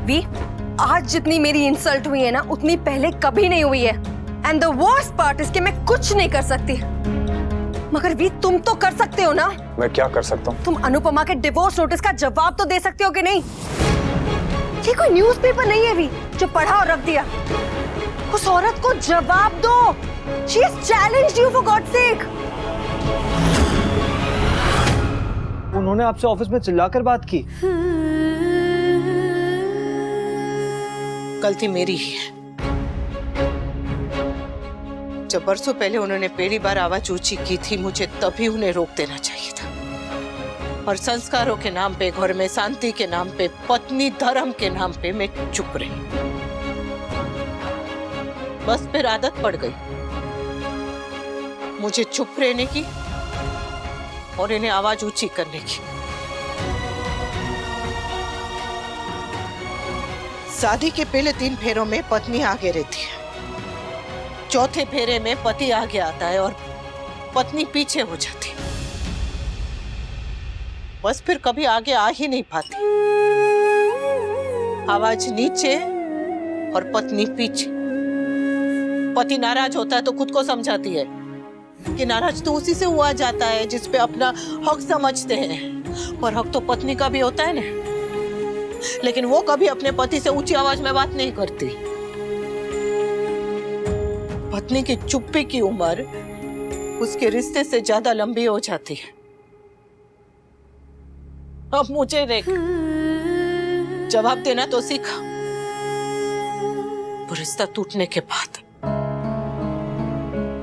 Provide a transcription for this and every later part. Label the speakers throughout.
Speaker 1: We, आज जितनी मेरी इंसल्ट हुई है ना उतनी पहले कभी नहीं हुई है। And the worst part is कि मैं कुछ नहीं कर सकती। मगर वी, तुम तो कर सकते हो ना।
Speaker 2: मैं क्या कर सकता हूँ?
Speaker 1: तुम अनुपमा के डिवोर्स नोटिस का जवाब तो दे सकते हो कि नहीं? ये कोई न्यूज़पेपर नहीं है वी जो पढ़ा और रख दिया। उस औरत को जवाब दो। She has challenged you for God's sake.
Speaker 3: उन्होंने आपसे ऑफिस में चिल्लाकर बात की।
Speaker 4: गलती मेरी ही है। जब बरसों पहले उन्होंने पहली बार आवाज ऊंची की थी, मुझे तभी उन्हें रोक देना चाहिए था। और संस्कारों के नाम पे, घर में शांति के नाम पे, पत्नी धर्म के नाम पे मैं चुप रही। बस फिर आदत पड़ गई मुझे चुप रहने की और इन्हें आवाज ऊंची करने की। शादी के पहले 3 फेरों में पत्नी आगे रहती है, चौथे फेरे में पति आगे आता है और पत्नी पीछे हो जाती है। बस फिर कभी आगे आ ही नहीं पाती। आवाज नीचे और पत्नी पीछे। पति नाराज होता है तो खुद को समझाती है कि नाराज तो उसी से हुआ जाता है जिस पे अपना हक समझते हैं, पर हक तो पत्नी का भी होता है ना। लेकिन वो कभी अपने पति से ऊंची आवाज में बात नहीं करती। पत्नी की चुप्पी की उम्र उसके रिश्ते से ज्यादा लंबी हो जाती है। अब मुझे देख, जवाब देना तो सीखा, वो रिश्ता टूटने के बाद।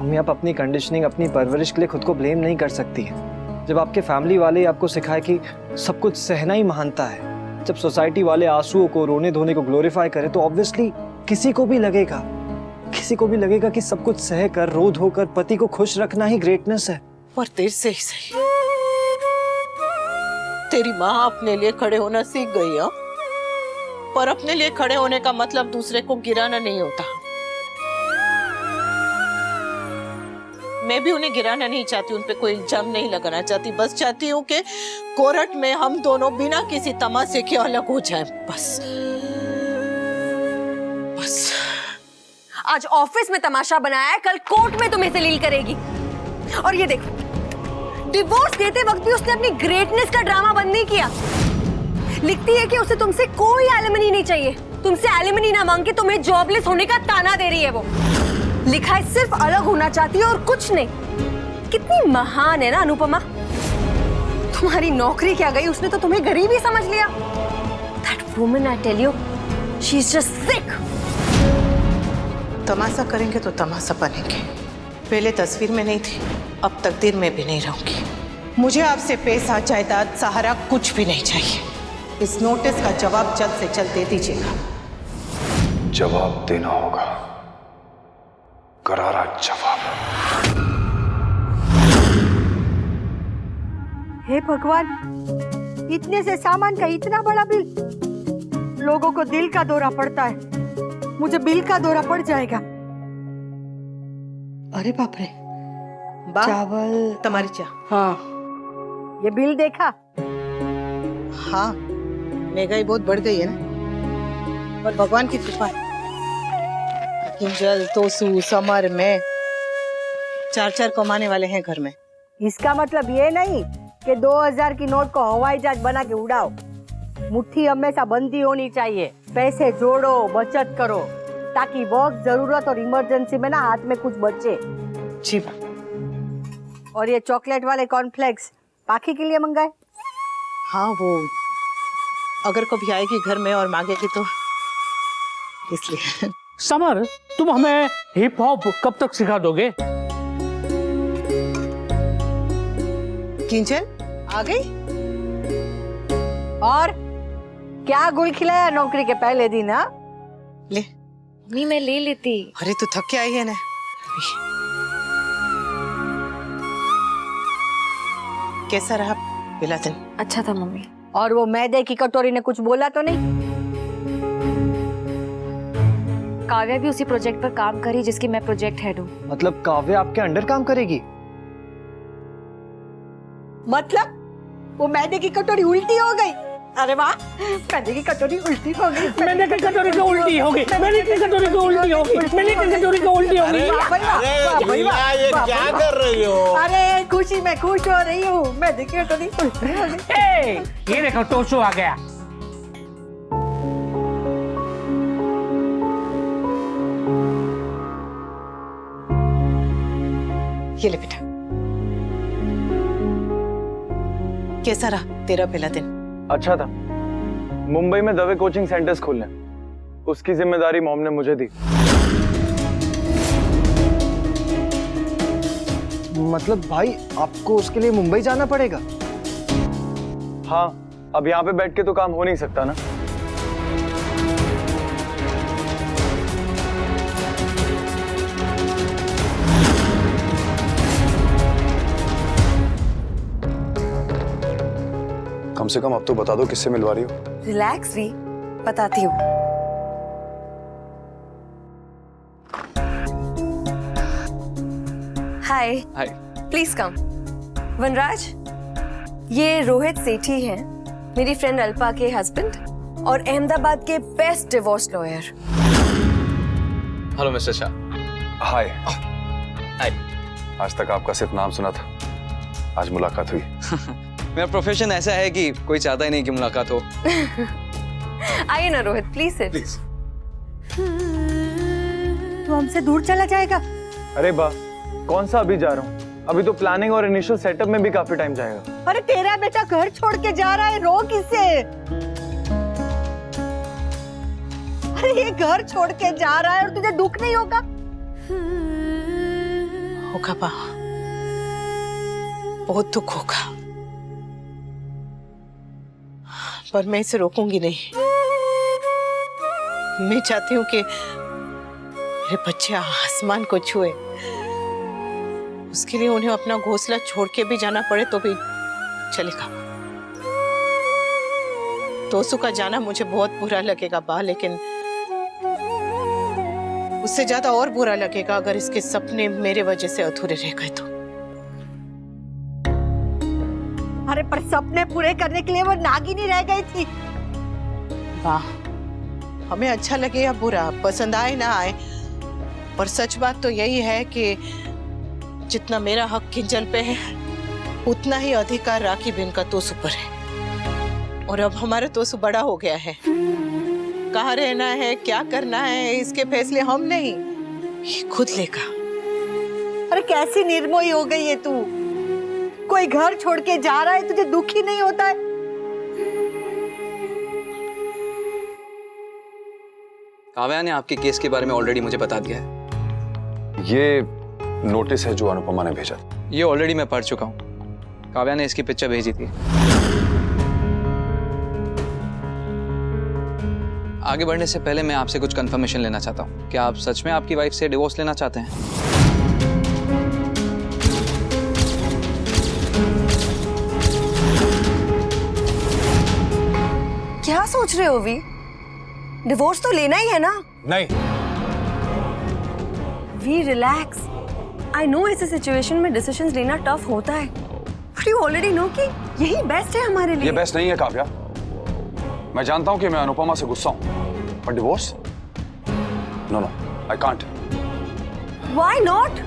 Speaker 3: मम्मी, आप अपनी कंडीशनिंग, अपनी परवरिश के लिए खुद को ब्लेम नहीं कर सकती है। जब आपके फैमिली वाले आपको सिखाए कि सब कुछ सहना ही महानता है, जब सोसाइटी वाले आंसुओं को, रोने धोने को ग्लोरीफाई करें, तो ऑब्वियसली किसी को भी लगेगा कि सब कुछ सह कर, रो धोकर पति को खुश रखना ही ग्रेटनेस है।
Speaker 4: और देर से ही सही, तेरी माँ अपने लिए खड़े होना सीख गई है, पर अपने लिए खड़े होने का मतलब दूसरे को गिराना नहीं होता। मैं भी उन्हें गिराना नहीं चाहती, उन पे कोई इल्जाम नहीं लगाना चाहती। बस चाहती हूँ कि कोर्ट में हम दोनों बिना किसी तमाशे के अलग हो जाएं। बस
Speaker 1: आज ऑफिस में तमाशा बनाया है, कल कोर्ट में तुम्हें जलील करेगी। और ये देखो, डिवोर्स देते वक्त भी उसने अपनी ग्रेटनेस का ड्रामा बंद नहीं किया। लिखती है कि उसे तुमसे कोई एलिमनी नहीं चाहिए, तुमसे एलिमनी ना मांग के तुम्हें जॉबलेस होने का ताना दे रही है। वो लिखा है सिर्फ अलग होना चाहती है और कुछ नहीं। कितनी महान है ना अनुपमा। तुम्हारी नौकरी क्या गई, उसने तो तुम्हें गरीब ही समझ लिया। That woman, I tell you, she's just sick.
Speaker 4: तमाशा करेंगे तो तमाशा बनेंगे। पहले तस्वीर में नहीं थी, अब तकदीर में भी नहीं रहूंगी। मुझे आपसे पैसा, जायदाद, सहारा कुछ भी नहीं चाहिए। इस नोटिस का जवाब जल्द से जल्द दे दीजिएगा।
Speaker 2: जवाब देना होगा, करारा जवाब।
Speaker 5: हे भगवान, इतने से सामान का इतना बड़ा बिल। लोगों को दिल का दौरा पड़ता है, मुझे बिल का दौरा पड़ जाएगा। अरे बाप रे, चावल,
Speaker 4: तुम्हारी चाह।
Speaker 5: हाँ, ये बिल देखा?
Speaker 4: हाँ, महंगाई बहुत बढ़ गई है ना, पर भगवान की कृपा है। किंजल, तोसू, समर में 4-4 कमाने वाले हैं घर में।
Speaker 5: इसका मतलब ये नहीं कि 2000 की नोट को हवाई जहाज बना के उड़ाओ। मुट्ठी हमेशा बंदी होनी चाहिए। पैसे जोड़ो, बचत करो, ताकि वक्त, जरूरत और इमरजेंसी में ना हाथ में कुछ बचे।
Speaker 4: जी।
Speaker 5: और ये चॉकलेट वाले कॉर्नफ्लेक्स पाखी के लिए मंगाए?
Speaker 4: हाँ, वो अगर कभी आएगी घर में और मांगेगी तो इसलिए।
Speaker 6: समर, तुम हमें हिप हॉप कब तक सिखा दोगे?
Speaker 4: किंजल आ गई?
Speaker 5: और क्या गुल खिलाया नौकरी के पहले दिन? हाँ,
Speaker 4: ले।
Speaker 1: मम्मी, मैं ले लेती।
Speaker 4: अरे तू थक के आई है ना। कैसा रहा पहला दिन?
Speaker 1: अच्छा था मम्मी।
Speaker 5: और वो मैदे की कटोरी ने कुछ बोला तो नहीं?
Speaker 7: काव्या भी उसी प्रोजेक्ट पर काम करी जिसकी मैं प्रोजेक्ट हेड हूँ।
Speaker 3: मतलब काव्या आपके अंडर काम करेगी?
Speaker 5: मतलब वो मैदे की कटोरी उल्टी हो गई? अरे वाह, मैंने की कटोरी उल्टी हो गई।
Speaker 6: मैंने की कटोरी को उल्टी होगी, मैंने की कटोरी को उल्टी होगी, मैंने की कटोरी को उल्टी होगी।
Speaker 8: ये क्या कर रही हो?
Speaker 5: अरे खुशी में खुश हो रही हूँ, मैंने की कटोरी उल्टी हो गई।
Speaker 6: ये देखो टोसू आ गया।
Speaker 4: ये ले बेटा। कैसा रहा तेरा पहला दिन?
Speaker 3: अच्छा था। मुंबई में दवे कोचिंग सेंटर्स खोलने, उसकी जिम्मेदारी मॉम ने मुझे दी। मतलब भाई आपको उसके लिए मुंबई जाना पड़ेगा? हाँ, अब यहाँ पे बैठ के तो काम हो नहीं सकता ना।
Speaker 2: कम से कम अब तो बता दो किससे मिलवा रही हो।
Speaker 1: रिलैक्स वी, बताती हूँ। हाय।
Speaker 3: हाय।
Speaker 1: Please come. वनराज, ये रोहित सेठी हैं, मेरी फ्रेंड अल्पा के हस्बैंड और अहमदाबाद के best divorce lawyer.
Speaker 9: Hello mister Shah.
Speaker 2: Hi.
Speaker 9: Hi.
Speaker 2: आज तक आपका सिर्फ नाम सुना था, आज मुलाकात हुई।
Speaker 9: मेरा प्रोफेशन ऐसा है कि कोई चाहता ही नहीं कि मुलाकात हो।
Speaker 1: आइए ना रोहित, प्लीज सिट।
Speaker 9: प्लीज।
Speaker 5: तू हमसे दूर चला जाएगा?
Speaker 3: अरे बा, कौन सा अभी जा रहा हूँ? अभी तो प्लानिंग और इनिशियल सेटअप में भी काफी टाइम जाएगा।
Speaker 5: अरे तेरा बेटा घर छोड़ के जा रहा है, रो किससे? अरे ये घर छोड़ के जा रहा है और तुझे दुख नहीं होगा?
Speaker 4: होगा बा, बहुत दुख होगा, पर मैं इसे रोकूंगी नहीं। मैं चाहती हूँ कि मेरे बच्चे आसमान को छुए। उसके लिए उन्हें अपना घोंसला छोड़ के भी जाना पड़े तो भी चलेगा। तोसू का जाना मुझे बहुत बुरा लगेगा बा, लेकिन उससे ज्यादा और बुरा लगेगा अगर इसके सपने मेरे वजह से अधूरे रह गए तो।
Speaker 5: अरे पर सपने पूरे करने के लिए वो नागिनी रह गई थी।
Speaker 4: वाह, हमें अच्छा लगे या बुरा, पसंद आए ना आए, पर सच बात तो यही है कि जितना मेरा हक किंजल पे है उतना ही अधिकार राखी बिन का तोसू पर है। और अब हमारा तोसू बड़ा हो गया है, कहाँ रहना है, क्या करना है, इसके फैसले हम नहीं, ये खुद लेगा।
Speaker 5: अरे कैसी निर्मोही हो गई है तू? कोई घर छोड़ के जा रहा है, तुझे दुख ही नहीं होता है?
Speaker 9: काव्या ने आपके केस के बारे में ऑलरेडी मुझे बता दिया है।
Speaker 2: ये नोटिस है जो अनुपमा ने भेजा।
Speaker 9: ये ऑलरेडी मैं पढ़ चुका हूँ। काव्या ने इसकी पिक्चर भेजी थी। आगे बढ़ने से पहले मैं आपसे कुछ कंफर्मेशन लेना चाहता हूँ। क्या आप सच में आपकी वाइफ से डिवोर्स लेना चाहते हैं?
Speaker 1: क्या सोच रहे हो वी? डिवोर्स तो लेना ही है ना?
Speaker 2: नहीं।
Speaker 1: We relax. आई नो ऐसे सिचुएशन में डिसीजंस लेना टफ होता है, बट यू ऑलरेडी नो कि यही बेस्ट है हमारे लिए।
Speaker 2: ये बेस्ट नहीं है काव्या। मैं जानता हूं कि मैं अनुपमा से गुस्सा हूं, पर divorce? No no, I can't.
Speaker 1: Why not?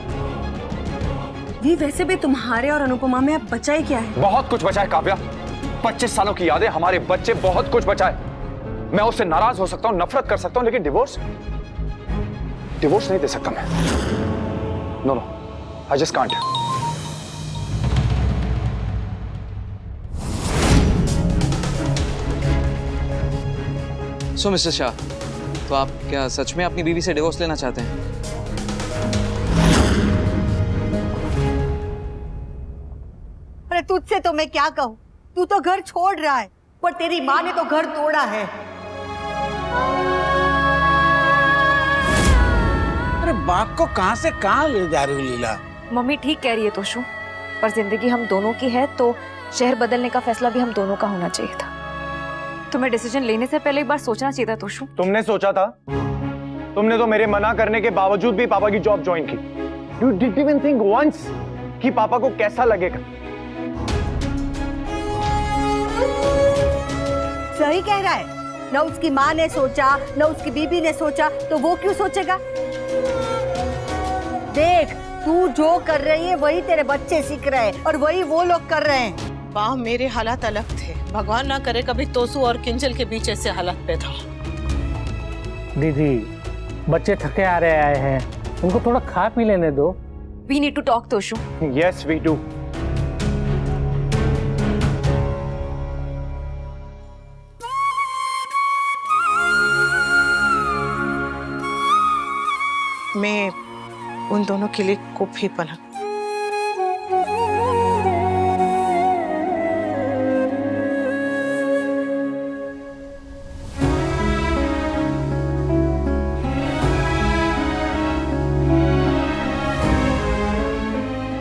Speaker 1: We वैसे भी तुम्हारे और अनुपमा में अब बचा ही क्या है?
Speaker 2: बहुत कुछ बचा है काव्या। 25 सालों की यादें, हमारे बच्चे, बहुत कुछ बचा है। मैं उससे नाराज हो सकता हूं, नफरत कर सकता हूं, लेकिन डिवोर्स नहीं दे सकता मैं। No no, I just can't.
Speaker 9: So mister Shah, तो आप क्या सच में अपनी बीवी से डिवोर्स लेना चाहते हैं?
Speaker 5: अरे तुझसे तो मैं क्या कहूँ, तू तो घर छोड़ रहा है, पर तेरी माँ ने तो घर तोड़ा है।
Speaker 8: अरे बाप को कहां से कहां ले जा रही हो लीला?
Speaker 7: मम्मी ठीक कह रही है तोशु, पर जिंदगी हम दोनों की है तो शहर बदलने का फैसला भी हम दोनों का होना चाहिए था। तुम्हें डिसीजन लेने से पहले एक बार सोचना चाहिए था तोशु।
Speaker 3: तुमने सोचा था? तुमने तो मेरे मना करने के बावजूद भी पापा की जॉब ज्वाइन की। You didn't even think once कि पापा को कैसा लगेगा।
Speaker 5: वही कह रहा है। न उसकी माँ ने सोचा, न उसकी बीबी ने सोचा, तो वो क्यों सोचेगा? देख, तू जो कर रही है वही तेरे बच्चे सीख रहे हैं और वही वो लोग कर रहे हैं।
Speaker 4: वाह, मेरे हालात अलग थे। भगवान ना करे कभी तोसू और किंजल के बीच ऐसे हालात पैदा हो।
Speaker 6: दीदी, बच्चे थके आ रहे आए हैं, उनको थोड़ा खा पी लेने दो।
Speaker 7: We need to talk Toshu.
Speaker 2: Yes we do.
Speaker 4: मैं उन दोनों के लिए कॉफी बना।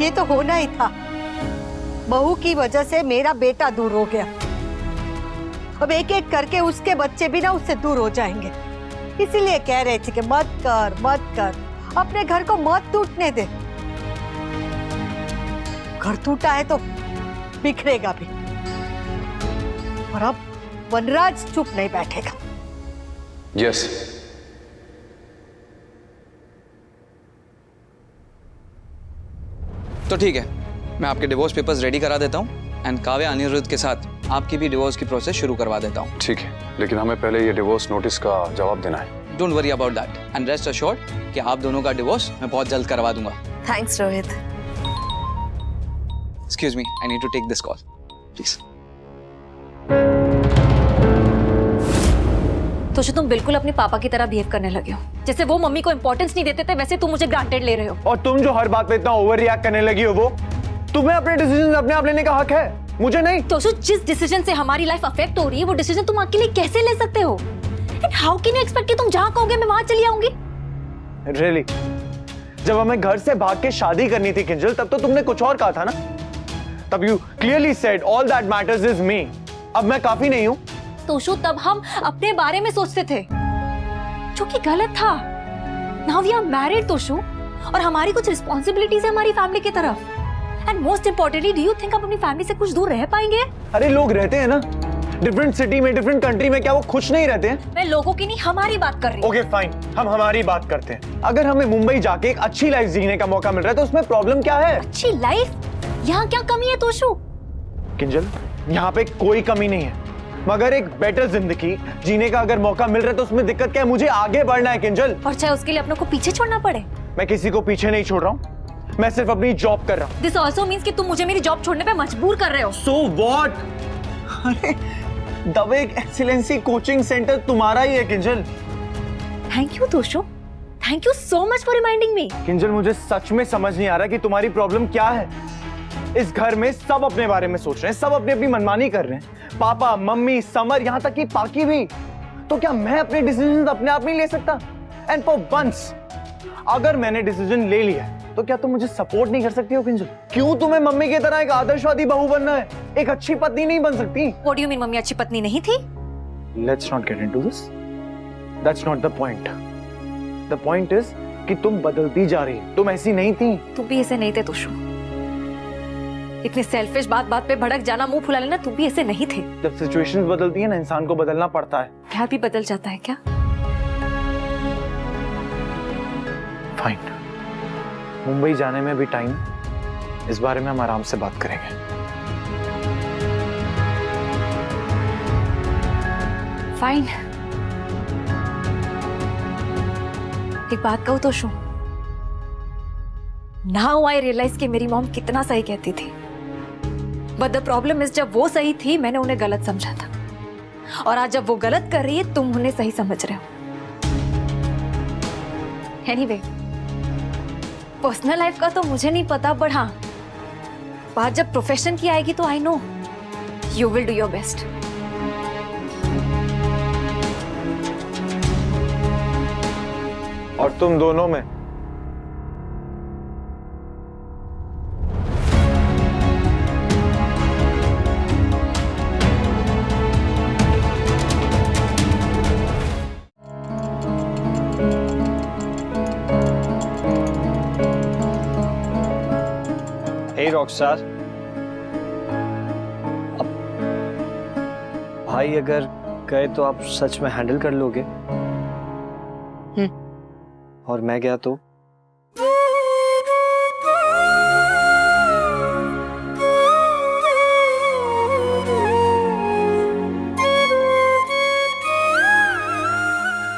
Speaker 5: ये तो होना ही था। बहू की वजह से मेरा बेटा दूर हो गया। अब एक एक करके उसके बच्चे भी ना उससे दूर हो जाएंगे। इसीलिए कह रहे थे कि मत कर, मत कर, अपने घर को मत टूटने दे। घर टूटा है तो बिखरेगा भी। और अब वनराज चुप नहीं बैठेगा।
Speaker 2: यस।
Speaker 9: तो ठीक है, मैं आपके डिवोर्स पेपर्स रेडी करा देता हूँ एंड काव्या अनिरुद्ध के साथ आपकी भी डिवोर्स की प्रोसेस शुरू करवा देता हूँ।
Speaker 2: ठीक है, लेकिन हमें पहले ये डिवोर्स नोटिस का जवाब देना है।
Speaker 9: Don't worry about that and rest assured कि आप दोनों का डिवोर्स मैं बहुत जल्द करवा दूंगा।
Speaker 1: Thanks Rohit.
Speaker 9: Excuse me, I need to take this call please.
Speaker 7: Toshu, तुम बिल्कुल अपने पापा की तरह बिहेव करने लगे हो। जैसे वो मम्मी को इंपॉर्टेंस नहीं देते थे, वैसे तुम मुझे ग्रांटेड ले रहे हो।
Speaker 3: और तुम जो हर बात पे इतना ओवर रिएक्ट करने लगी हो, वो तुम्हें अपने डिसीजन अपने आप लेने का हक है, मुझे नहीं।
Speaker 7: तोशु, जिस डिसीजन से हमारी लाइफ अफेक्ट हो रही है, वो डिसीजन तुम अकेले कैसे ले सकते हो? And how can you expect कि तुम जहां कहोगे मैं वहां चली आऊंगी?
Speaker 3: रियली? जब हमें घर से भाग के शादी करनी थी किंजल, तब तो तुमने कुछ और कहा था ना। तब you clearly said all that matters is me. अब मैं काफी नहीं हूं।
Speaker 7: तोशु, तब हम अपने बारे में सोचते थे, जो कि गलत था। Now we are married Toshu, और हमारी कुछ रिस्पॉन्सिबिलिटीज है हमारी फैमिली की तरफ। And most importantly, do you think हम अपनी फैमिली से कुछ दूर रह पाएंगे?
Speaker 3: अरे लोग रहते हैं ना, डिफरेंट सिटी में, डिफरेंट कंट्री में, क्या वो खुश नहीं रहते हैं?
Speaker 7: मैं लोगों की नहीं, हमारी बात कर रही हूँ।
Speaker 3: ओके फाइन, हम हमारी बात करते हैं। अगर हमें मुंबई जाके एक अच्छी लाइफ जीने का मौका मिल रहा है तो उसमें प्रॉब्लम क्या है?
Speaker 7: अच्छी लाइफ? यहाँ क्या कमी है तोशु?
Speaker 3: किंजल, यहाँ पे कोई कमी नहीं है, मगर एक बेटर जिंदगी जीने का अगर मौका मिल रहा है तो उसमें दिक्कत क्या है? मुझे आगे बढ़ना है किंजल।
Speaker 7: और चाहे उसके लिए अपनों को पीछे छोड़ना पड़े।
Speaker 3: मैं किसी को पीछे नहीं छोड़ रहा हूँ, मैं सिर्फ अपनी जॉब कर रहा हूँ।
Speaker 7: दिस ऑल्सो मीन्स कि तुम मुझे मेरी जॉब छोड़ने पे मजबूर कर रहे हो।
Speaker 3: So what? अरे दवे एक्सीलेंसी कोचिंग सेंटर तुम्हारा ही है Kinjal.
Speaker 7: Thank you Toshu, thank you so much for reminding me.
Speaker 3: Kinjal, मुझे सच में समझ नहीं आ रहा कि तुम्हारी प्रॉब्लम क्या है। इस घर में सब अपने बारे में सोच रहे हैं, सब अपनी अपनी मनमानी कर रहे हैं। पापा, मम्मी, समर, यहाँ तक कि पाकी भी। तो क्या मैं अपने डिसीजन अपने आप नहीं ले सकता? एंड फॉर वंस अगर मैंने डिसीजन ले लिया तो क्या तुम मुझे सपोर्ट नहीं कर सकती हो किंजल? क्यों तुम्हें मम्मी की तरह एक आदर्शवादी बहू बनना है? एक अच्छी पत्नी नहीं बन सकती?
Speaker 7: What do you mean mummy अच्छी पत्नी नहीं थी?
Speaker 3: Let's not get into this, that's not the point. The point is कि तुम बदलती जा रही हो, तुम ऐसी नहीं थी।
Speaker 7: तुम भी ऐसे नहीं थे तोशु। इतने सेल्फिश, बात बात पे भड़क जाना, मुंह फुला लेना, तुम भी ऐसे नहीं थे।
Speaker 3: जब सिचुएशंस बदलती है ना, इंसान को बदलना पड़ता है।
Speaker 7: प्यार भी बदल जाता है क्या?
Speaker 3: फाइन, मुंबई जाने में भी टाइम, इस बारे में हम आराम से बात करेंगे।
Speaker 7: फाइन। एक बात कहूं तोशु, नाउ आई रियलाइज कि मेरी मॉम कितना सही कहती थी। बट द प्रॉब्लम इज, जब वो सही थी मैंने उन्हें गलत समझा था, और आज जब वो गलत कर रही है तुम उन्हें सही समझ रहे हो। एनीवे, पर्सनल लाइफ का तो मुझे नहीं पता, बट हाँ, बात जब प्रोफेशन की आएगी तो I know you will do your best.
Speaker 3: और तुम दोनों में रॉकस्टार, अब भाई अगर गए तो आप सच में हैंडल कर लोगे? और मैं गया तो?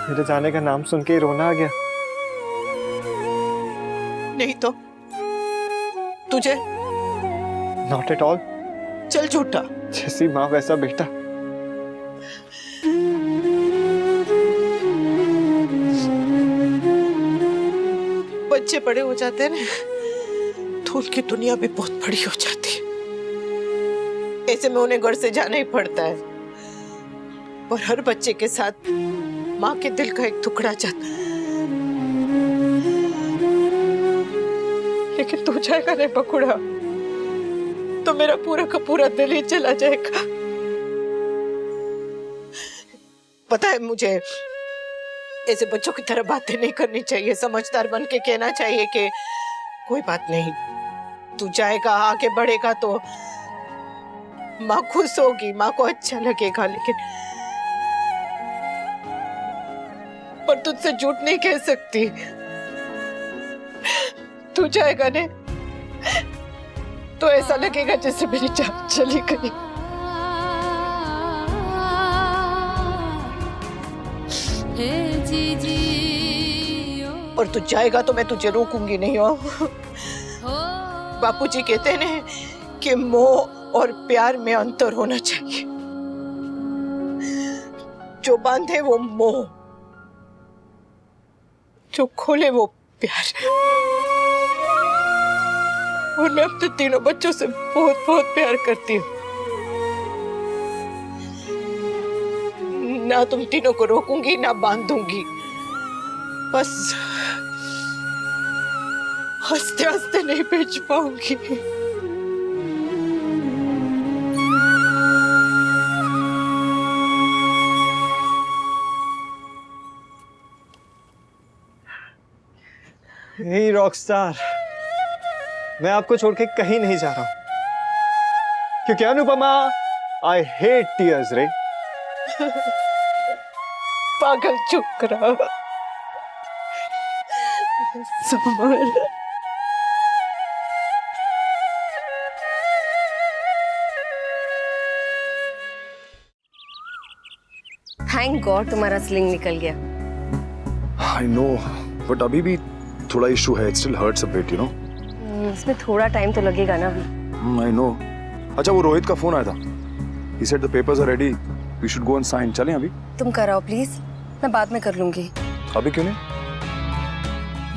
Speaker 3: मेरे जाने का नाम सुन के ही रोना आ गया।
Speaker 4: नहीं तो तुझे?
Speaker 3: Not at all.
Speaker 4: चल झूठा।
Speaker 3: जैसी माँ वैसा बेटा।
Speaker 4: बच्चे बड़े हो जाते हैं ना तो उनकी दुनिया भी बहुत बड़ी हो जाती है। ऐसे में उन्हें घर से जाना ही पड़ता है। और हर बच्चे के साथ माँ के दिल का एक टुकड़ा जाता है। लेकिन तू जाएगा नहीं बकुड़ा तो मेरा पूरा का पूरा दिल ही चला जाएगा। पता है मुझे ऐसे बच्चों की तरह बातें नहीं करनी चाहिए। समझदार बन के कहना चाहिए कि कोई बात नहीं, तू जाएगा आगे बढ़ेगा तो माँ खुश होगी, माँ को अच्छा लगेगा। लेकिन पर तुझसे झूठ नहीं कह सकती। तू जाएगा ने तो ऐसा लगेगा जैसे मेरी जान चली गई। और तू जाएगा तो मैं तुझे रोकूंगी नहीं हो। बापूजी कहते हैं कि मोह और प्यार में अंतर होना चाहिए। जो बांधे वो मोह, जो खोले वो प्यार। और मैं अपने तीनों बच्चों से बहुत बहुत प्यार करती हूँ। ना तुम तीनों को रोकूंगी ना बांधूंगी। बस हंसते हंसते नहीं बेच पाऊंगी।
Speaker 3: हे रॉकस्टार, मैं आपको छोड़ के कहीं नहीं जा रहा हूं, क्योंकि अनुपमा, आई हेट टीयर्स रे।
Speaker 4: पागल चुप रहा। संभल।
Speaker 1: थैंक गॉड तुम्हारा स्लिंग निकल गया।
Speaker 2: आई नो, बट अभी भी थोड़ा इशू है। It still hurts a bit, you know.
Speaker 1: इसमें थोड़ा टाइम तो लगेगा ना अभी।
Speaker 2: I know. अच्छा, वो रोहित का फोन आया था। He said the papers are ready. We should go and sign. चलें अभी?
Speaker 1: तुम कराओ प्लीज, मैं बाद में कर लूंगी।
Speaker 2: अभी क्यों नहीं?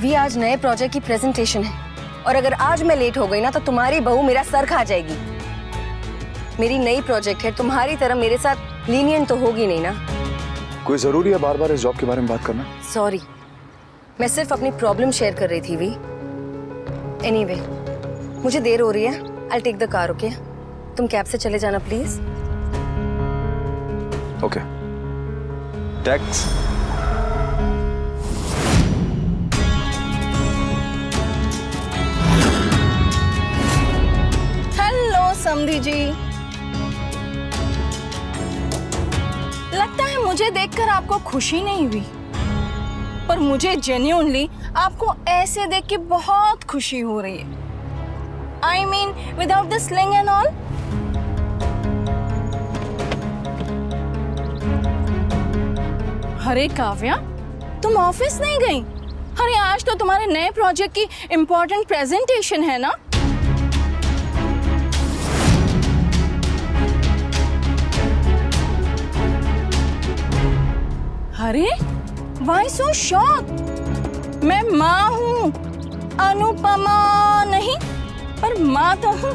Speaker 1: वी आज नए प्रोजेक्ट की प्रेजेंटेशन है और अगर आज मैं लेट हो गई ना तो तुम्हारी बहू मेरा सर खा जाएगी। मेरी नई प्रोजेक्ट है, तुम्हारी तरह मेरे साथ लीनियंट तो होगी नहीं ना।
Speaker 2: कोई जरूरी है बार बार इस जॉब के बारे में बात करना?
Speaker 1: सॉरी, मैं सिर्फ अपनी प्रॉब्लम शेयर कर रही थी वी। एनीवे, मुझे देर हो रही है। I'll take the car, okay? तुम कैब से चले जाना प्लीज।
Speaker 2: ओके। टैक्स।
Speaker 10: हेलो समधी जी, लगता है मुझे देखकर आपको खुशी नहीं हुई, पर मुझे जेन्युइनली आपको ऐसे देख के बहुत खुशी हो रही है। I mean, without the sling and all. अरे काव्या, तुम ऑफिस नहीं गई? अरे आज तो तुम्हारे नए प्रोजेक्ट की इम्पोर्टेंट प्रेजेंटेशन है ना? अरे why so shocked? मैं माँ हूँ, अनुपमा नहीं, पर माँ तो हूँ।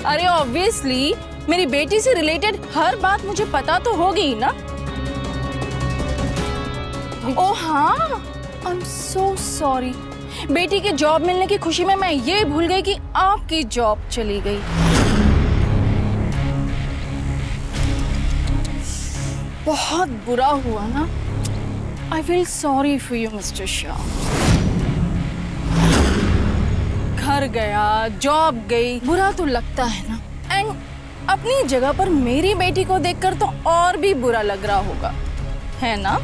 Speaker 10: अरे ऑब्वियसली मेरी बेटी से रिलेटेड हर बात मुझे पता तो होगी ही ना। ओह हाँ, आई एम सो सॉरी। बेटी के जॉब मिलने की खुशी में मैं ये भूल गई कि आपकी जॉब चली गई। बहुत बुरा हुआ ना। I feel sorry for you mister Shah. घर गया, जॉब गई, बुरा तो लगता है ना। एंड अपनी जगह पर मेरी बेटी को देखकर तो और भी बुरा लग रहा होगा, है ना?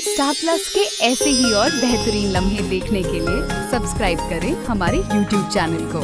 Speaker 11: स्टार प्लस के ऐसे ही और बेहतरीन लम्हे देखने के लिए सब्सक्राइब करें हमारे YouTube चैनल को।